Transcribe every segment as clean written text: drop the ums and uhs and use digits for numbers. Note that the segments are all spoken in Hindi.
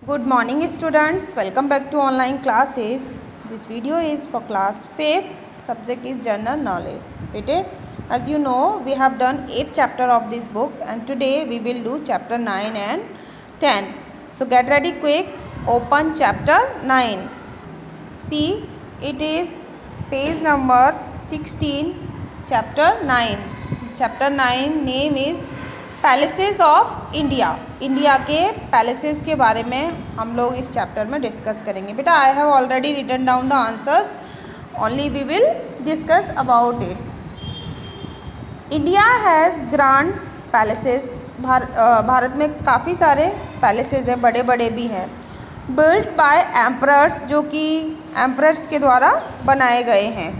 Good morning students, welcome back to online classes. This video is for class 5th, subject is general knowledge. Bete, as you know, we have done 8th chapter of this book and today we will do chapter 9 and 10. So get ready quick, open chapter 9. See, it is page number 16, chapter 9. Chapter 9 name is palaces of India. India के पैलेसेस के बारे में हम लोग इस चैप्टर में डिस्कस करेंगे. बेटा I have already written down the answers, only we will discuss about it. India has grand palaces. Bharat में काफ़ी सारे पैलेसेस हैं, बड़े बड़े भी हैं. बिल्ट बाय एम्परर्स, जो कि एम्परर्स के द्वारा बनाए गए हैं.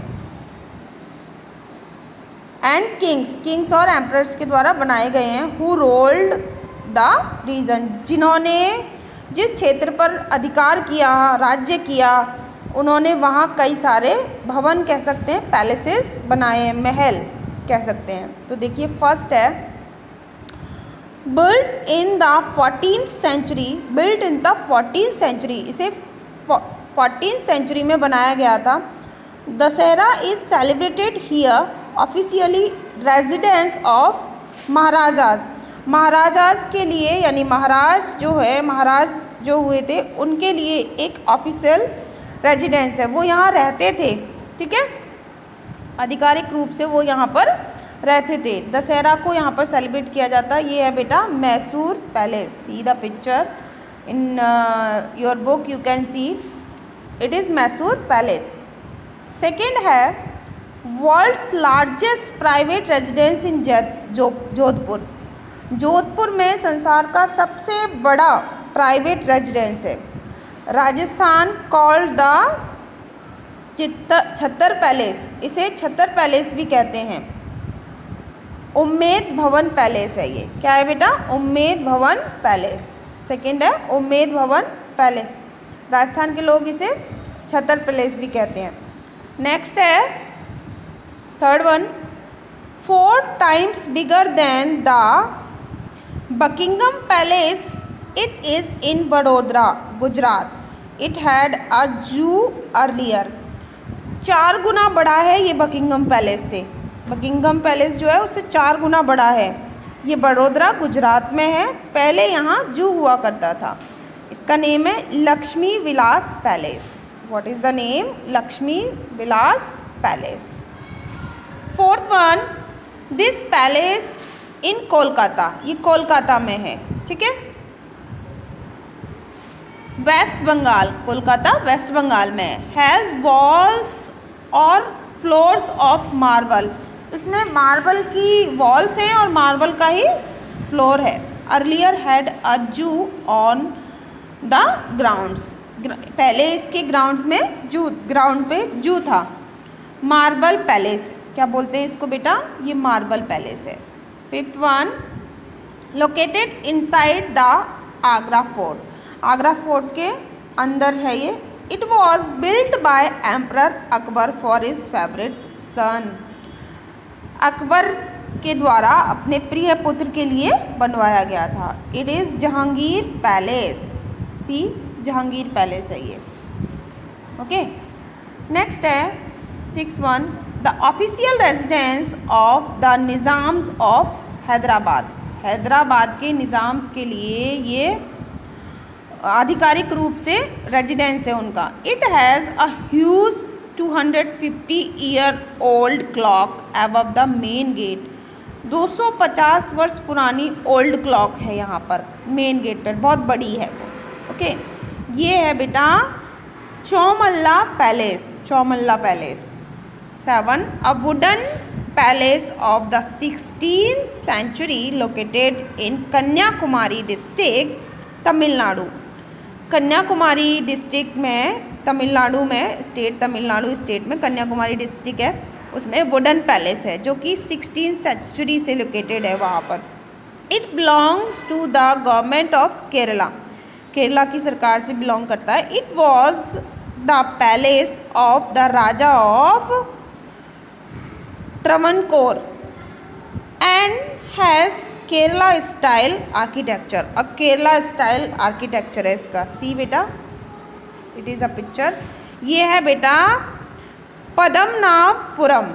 एंड किंग्स और एम्परर्स के द्वारा बनाए गए हैं. हु रोल्ड द रीजन, जिन्होंने जिस क्षेत्र पर अधिकार किया, राज्य किया, उन्होंने वहाँ कई सारे भवन कह सकते हैं, पैलेसेस बनाए हैं, महल कह सकते हैं. तो देखिए फर्स्ट है built in the 14th century. Built in the 14th century, इसे 14th सेंचुरी में बनाया गया था. Dussehra is celebrated here officially residence of maharajas. Maharajas के लिए, यानी महाराज जो हुए थे उनके लिए एक ऑफिशियल रेजिडेंस है, वो यहाँ रहते थे. ठीक है, आधिकारिक रूप से वो यहाँ पर रहते थे. दशहरा को यहाँ पर सेलिब्रेट किया जाता है. ये है बेटा Mysore palace. See the picture in your book, you can see it is Mysore palace. Second है world's largest private residence in Jodhpur. Jodhpur में संसार का सबसे बड़ा प्राइवेट रेजिडेंस है. Rajasthan called the Chhatar palace, इसे छत्तर पैलेस भी कहते हैं. उम्मेद भवन पैलेस है. ये क्या है बेटा? उम्मेद भवन पैलेस. सेकंड है उम्मेद भवन पैलेस. राजस्थान के लोग इसे छत्तर पैलेस भी कहते हैं. नेक्स्ट है third one, 4 times bigger than the Buckingham palace. It is in Vadodara, Gujarat. It had a जू अर्लियर. 4 गुना बड़ा है ये बकिंगम पैलेस से. बकिंगम पैलेस जो है उससे 4 गुना बड़ा है. ये बड़ोदरा गुजरात में है. पहले यहाँ जू हुआ करता था. इसका नेम है Lakshmi Vilas palace. What is the name? Lakshmi Vilas palace. Fourth one, this palace in Kolkata. ये कोलकाता में है. ठीक है, वेस्ट बंगाल. कोलकाता वेस्ट बंगाल में है. हैज़ वॉल्स और फ्लोर्स ऑफ मार्बल. इसमें मार्बल की वॉल्स हैं और मार्बल का ही फ्लोर है. Earlier had a zoo on the grounds. पहले इसके ग्राउंड्स में ग्राउंड पे जू था. मार्बल पैलेस, क्या बोलते हैं इसको बेटा? ये मार्बल पैलेस है. Fifth one, located inside the Agra fort. Agra fort के अंदर है ये. It was built by emperor Akbar for his favourite son. Akbar के द्वारा अपने प्रिय पुत्र के लिए बनवाया गया था. It is Jahangir palace. See Jahangir palace है ये. ओके, नेक्स्ट है 6 one, the official residence of the Nizams of Hyderabad. Hyderabad के निज़ाम्स के लिए ये आधिकारिक रूप से रेजिडेंस है उनका. It has a huge 250-year old clock above the main gate. 250 वर्ष पुरानी ओल्ड क्लॉक है यहाँ पर मेन गेट पर, बहुत बड़ी है वो. ओके, ये है बेटा Chowmahalla palace. Chowmahalla palace. 7, a wooden palace of the 16th century located in Kanyakumari district, Tamil Nadu. Kanyakumari district में, तमिलनाडु में, तमिलनाडु स्टेट में कन्याकुमारी डिस्ट्रिक्ट है, उसमें वुडन पैलेस है जो कि 16th सेंचुरी से लोकेटेड है वहाँ पर. It belongs to the government of Kerala. Kerala की सरकार से बिलोंग करता है. It was the palace of the raja of Travancore and has Kerala style architecture. और केरला स्टाइल आर्किटेक्चर है इसका। सी बेटा, इट इज़ अ पिक्चर। ये है बेटा पद्मनाभपुरम,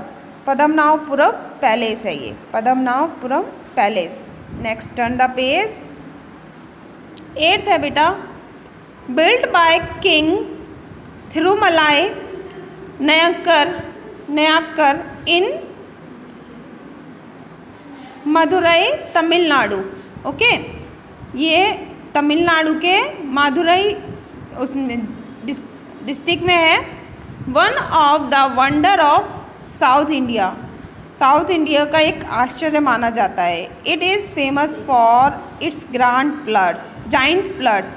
पद्मनाभपुरम पैलेस है ये, Padmanabhapuram palace. Next turn the page. 8th है बेटा, built by king Thirumalai Nayakkar in Madurai Tamil Nadu. Okay, ये तमिलनाडु के मदुरई उसमें डिस्ट्रिक्ट में है। One of the wonder of South India, South India का एक आश्चर्य माना जाता है। It is famous for its grand pillars, giant pillars.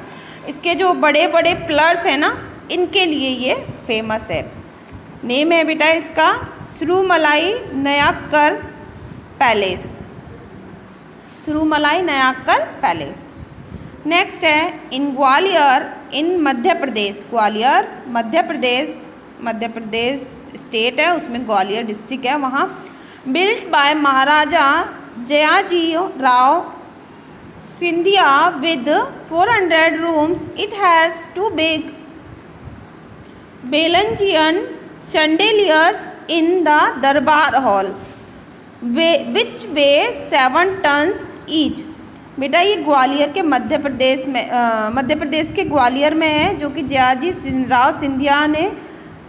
इसके जो बड़े बड़े पिलर्स हैं ना, इनके लिए ये फेमस है। नेम है बेटा इसका Thirumalai Nayakkar palace, Thirumalai Nayakkar palace. Next है in Gwalior in Madhya Pradesh, Gwalior Madhya Pradesh state है, उसमें ग्वालियर डिस्ट्रिक्ट है वहाँ। Built by Maharaja Jayaji Rao Scindia with 400 rooms. It has 2 big Belangian chandeliers in the durbar hall which weigh 7 tons each। बेटा ये ग्वालियर के मध्य प्रदेश के ग्वालियर में है, जो कि जयाजी राव सिंधिया ने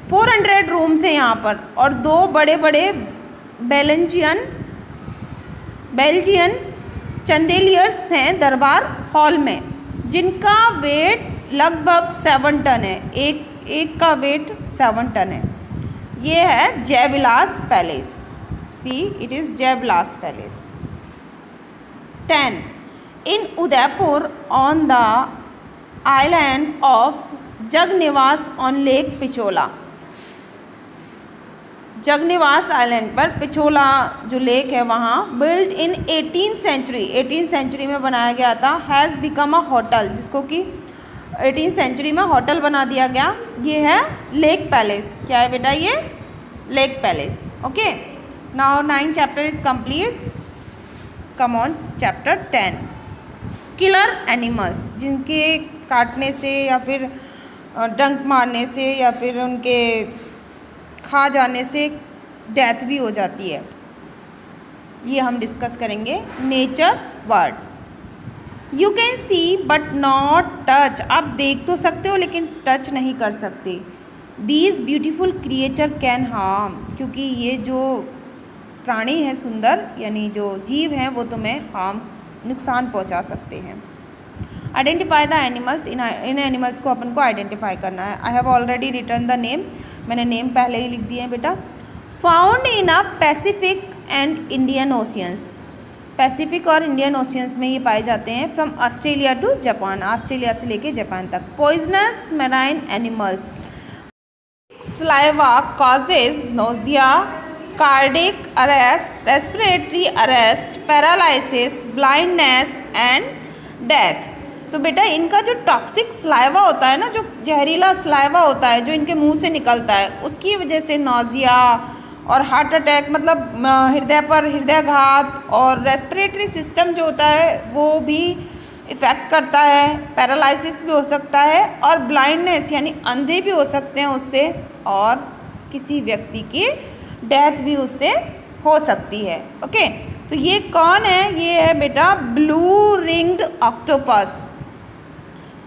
400 रूम्स हैं यहाँ पर, और 2 बड़े बड़े बेल्जियन चंदेलियर्स हैं दरबार हॉल में, जिनका वेट लगभग 7 टन है। एक का वेट 7 टन है। ये है Jaivilas palace. See, it is Jaivilas palace. 10 in Udaipur on the island of Jagniwas on lake Pichola. Jagniwas island पर पिछोला जो लेक है वहाँ, बिल्ड इन 18th सेंचुरी में बनाया गया था। हैज़ बिकम अ होटल, जिसको कि 18th सेंचुरी में होटल बना दिया गया। ये है लेक पैलेस। क्या है बेटा ये? Lake palace. Okay, now 9th chapter is complete. Come on chapter 10। Killer animals, जिनके काटने से या फिर डंक मारने से या फिर उनके खा जाने से डेथ भी हो जाती है, ये हम डिस्कस करेंगे। Nature word. You can C but not touch. आप देख तो सकते हो लेकिन टच नहीं कर सकते। These beautiful creature can harm, क्योंकि ये जो प्राणी हैं सुंदर, यानी जो जीव हैं, वो तुम्हें नुकसान पहुंचा सकते हैं। Identify the animals. इन एनिमल्स को अपन को आइडेंटिफाई करना है। I have already written the name, मैंने नेम पहले ही लिख दिए हैं बेटा। Found in a Pacific and Indian oceans. Pacific और इंडियन ओशियंस में ये पाए जाते हैं। From Australia to Japan, Australia से लेके जापान तक। Poisonous marine animals. Saliva causes nausea, cardiac arrest, respiratory arrest, paralysis, blindness and death. तो बेटा इनका जो टॉक्सिक सलाइवा होता है ना, जो जहरीला सलाइवा होता है जो इनके मुंह से निकलता है, उसकी वजह से नोजिया और हार्ट अटैक, मतलब हृदय पर हृदयघात, और रेस्पिरेटरी सिस्टम जो होता है वो भी इफ़ेक्ट करता है। पैरालिसिस भी हो सकता है, और ब्लाइंडनेस यानी अंधे भी हो सकते हैं उससे, और किसी व्यक्ति की डेथ भी उससे हो सकती है। ओके, तो ये कौन है? ये है बेटा blue ringed octopus.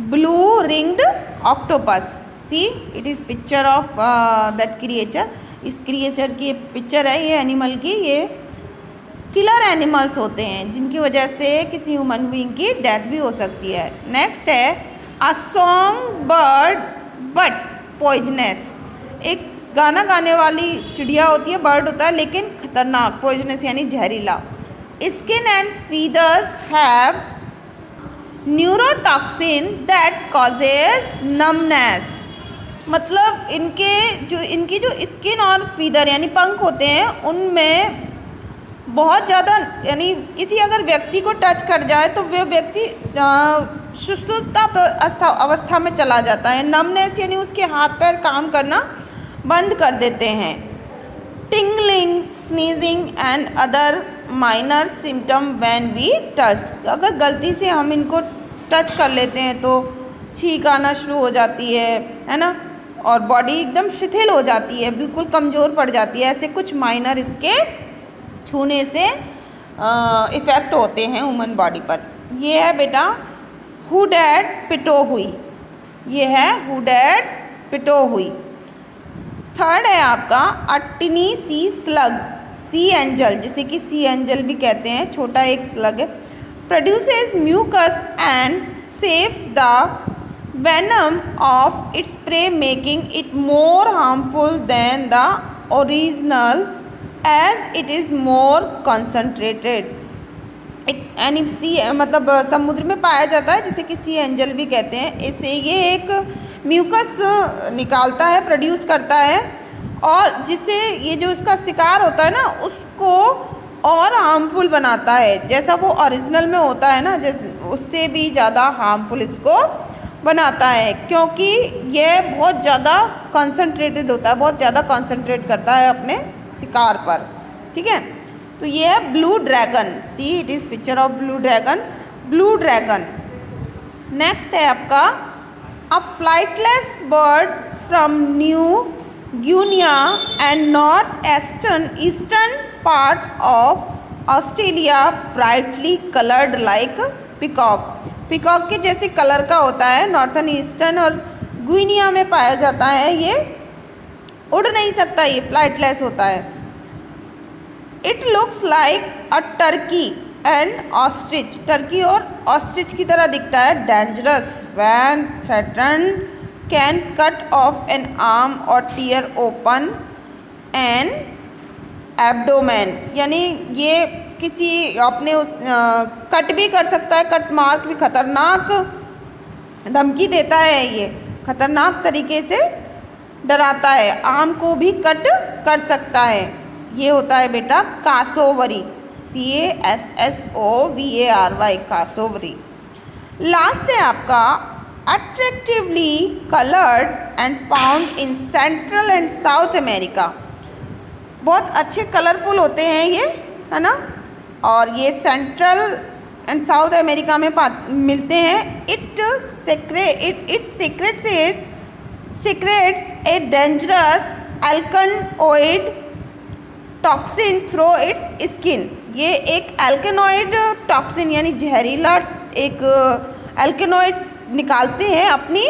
Blue ringed octopus. See, it is picture of that creature. इस क्रिएचर की पिक्चर है ये एनिमल की। ये किलर एनिमल्स होते हैं जिनकी वजह से किसी ह्यूमन बीइंग की डेथ भी हो सकती है। नेक्स्ट है a song bird but poisonous. एक गाना गाने वाली चिड़िया होती है, बर्ड होता है, लेकिन खतरनाक, पॉइजनस यानी जहरीला। Skin and feathers have neurotoxin that causes numbness. मतलब इनकी जो स्किन और फीदर यानी पंख होते हैं, उनमें बहुत ज़्यादा, यानी किसी अगर व्यक्ति को टच कर जाए तो वह व्यक्ति सुस्तता अवस्था में चला जाता है। नमनेस यानी उसके हाथ पैर काम करना बंद कर देते हैं। Tingling, sneezing and other minor symptom when we touch. अगर गलती से हम इनको टच कर लेते हैं तो छींक आना शुरू हो जाती है ना, और बॉडी एकदम शिथिल हो जाती है, बिल्कुल कमज़ोर पड़ जाती है। ऐसे कुछ माइनर इसके छूने से इफ़ेक्ट होते हैं ह्यूमन बॉडी पर। ये है बेटा हु डैड पिटो हुई, ये है हु डैड पिटो हुई। थर्ड है आपका अटिनी सी स्लग, सी एंजल, जिसे कि सी एंजल भी कहते हैं, छोटा एक स्लग है। Produces mucus and saves the venom of its prey, making it more harmful than the original as it is more concentrated। एक सी मतलब समुद्र में पाया जाता है, जिसे कि सी एंजल भी कहते हैं। इससे ये एक म्यूकस निकालता है, प्रोड्यूस करता है, और जिससे ये जो इसका शिकार होता है ना उसको और हार्मफुल बनाता है। जैसा वो ओरिजिनल में होता है ना, जैसे उससे भी ज़्यादा हार्मफुल इसको बनाता है, क्योंकि यह बहुत ज़्यादा कंसंट्रेटेड होता है, बहुत ज़्यादा कंसंट्रेट करता है अपने शिकार पर। ठीक है, तो ये है blue dragon, see it is picture of blue dragon, blue dragon. Next है आपका a flightless bird from New Guinea and north eastern part of Australia, brightly coloured like peacock. Peacock के जैसे कलर का होता है, नॉर्थन ईस्टर्न और गिनिया में पाया जाता है। ये उड़ नहीं सकता, ये फ्लाइटलेस होता है। It looks like a Turkey and ostrich, Turkey और ऑस्ट्रिच की तरह दिखता है। Dangerous when threatened, can cut off N arm और टीयर ओपन एन एब्डोमेन, यानी ये किसी अपने उस कट भी कर सकता है, कट मार्क भी, खतरनाक धमकी देता है, ये खतरनाक तरीके से डराता है, आम को भी कट कर सकता है। ये होता है बेटा कासोवरी, CASSOVARY, कासोवरी। लास्ट है आपका attractively coloured and found in central and south America. बहुत अच्छे कलरफुल होते हैं ये, है ना, और ये सेंट्रल एंड साउथ अमेरिका में मिलते हैं। It secretes a dangerous alkaloid toxin through its skin. ये एक एल्कनोइड टॉक्सिन यानी जहरीला एक एल्कनोइड निकालते हैं अपनी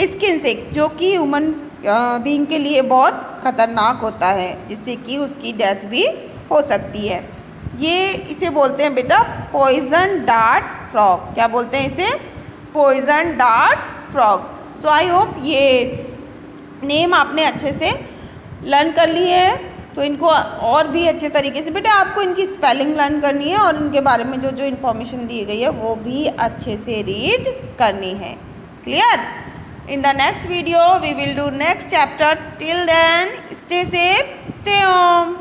स्किन से, जो कि ह्यूमन बीइंग के लिए बहुत ख़तरनाक होता है, जिससे कि उसकी डेथ भी हो सकती है। ये इसे बोलते हैं बेटा पॉइजन डार्ट फ्रॉग। क्या बोलते हैं इसे? Poison dart frog. So I hope ये नेम आपने अच्छे से लर्न कर लिए हैं। तो इनको और भी अच्छे तरीके से बेटा आपको इनकी स्पेलिंग लर्न करनी है, और इनके बारे में जो जो इन्फॉर्मेशन दी गई है वो भी अच्छे से रीड करनी है। Clear? In the next video we will do next chapter. Till then, stay safe, stay home.